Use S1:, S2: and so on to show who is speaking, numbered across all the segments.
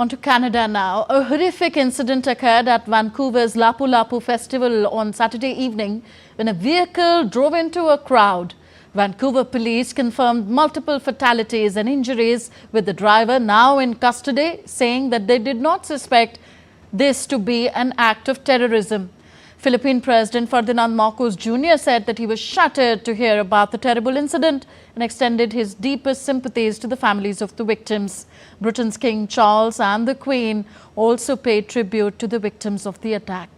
S1: On to Canada now. A horrific incident occurred at Vancouver's Lapu Lapu festival on Saturday evening when a vehicle drove into a crowd. Vancouver police confirmed multiple fatalities and injuries, with the driver now in custody, saying that they did not suspect this to be an act of terrorism. Philippine President Ferdinand Marcos Jr. said that he was shattered to hear about the terrible incident and extended his deepest sympathies to the families of the victims. Britain's King Charles and the Queen also paid tribute to the victims of the attack.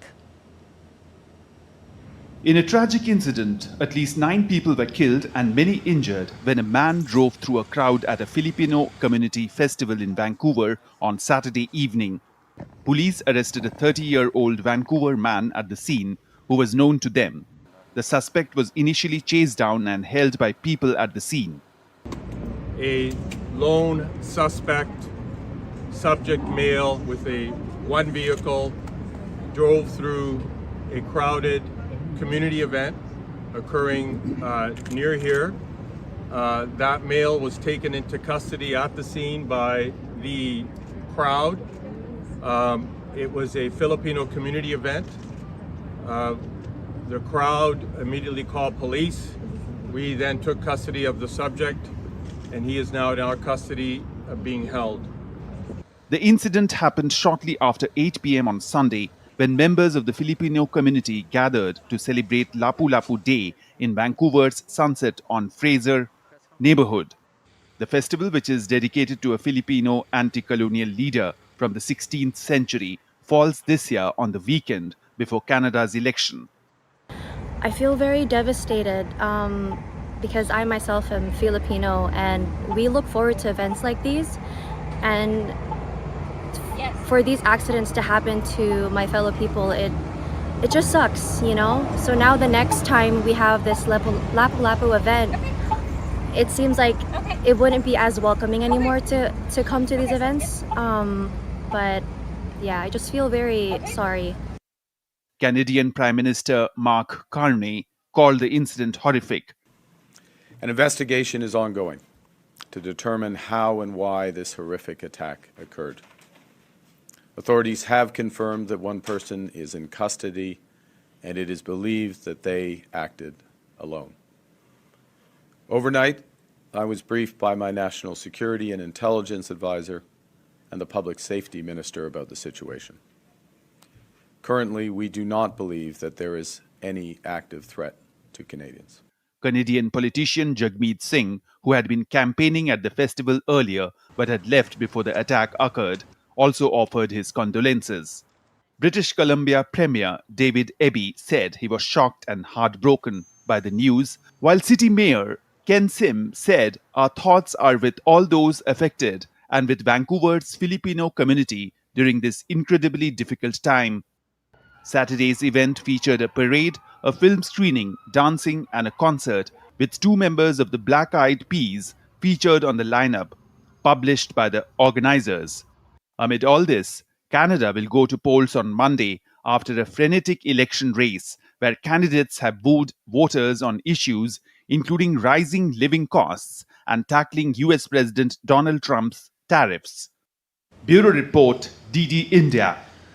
S2: In a tragic incident, at least 9 people were killed and many injured when a man drove through a crowd at a Filipino community festival in Vancouver on Saturday evening. Police arrested a 30-year-old Vancouver man at the scene who was known to them. The suspect was initially chased down and held by people at the scene.
S3: A lone suspect, subject male with one vehicle, drove through a crowded community event occurring near here. That male was taken into custody at the scene by the crowd. It was a Filipino community event. The crowd immediately called police. We then took custody of the subject, and he is now in our custody being held.
S2: The incident happened shortly after 8 p.m. on Sunday, when members of the Filipino community gathered to celebrate Lapu Lapu Day in Vancouver's Sunset on Fraser neighborhood. The festival, which is dedicated to a Filipino anti-colonial leader from the 16th century, falls this year on the weekend before Canada's election.
S4: I feel very devastated because I myself am Filipino, and we look forward to events like these, and for these accidents to happen to my fellow people, it just sucks, you know? So now the next time we have this Lapu Lapu event, it seems like it wouldn't be as welcoming anymore to come to these events. But yeah, I just feel very sorry.
S2: Canadian Prime Minister Mark Carney called the incident horrific.
S5: An investigation is ongoing to determine how and why this horrific attack occurred. Authorities have confirmed that one person is in custody, and it is believed that they acted alone. Overnight, I was briefed by my National Security and Intelligence Advisor and the Public Safety Minister about the situation. Currently, we do not believe that there is any active threat to Canadians.
S2: Canadian politician Jagmeet Singh, who had been campaigning at the festival earlier but had left before the attack occurred, also offered his condolences. British Columbia Premier David Eby said he was shocked and heartbroken by the news, while City Mayor Ken Sim said, "Our thoughts are with all those affected and with Vancouver's Filipino community during this incredibly difficult time." Saturday's event featured a parade, a film screening, dancing and a concert, with 2 members of the Black Eyed Peas featured on the lineup, published by the organizers. Amid all this, Canada will go to polls on Monday after a frenetic election race where candidates have wooed voters on issues including rising living costs and tackling US President Donald Trump's tariffs. Bureau Report, DD India.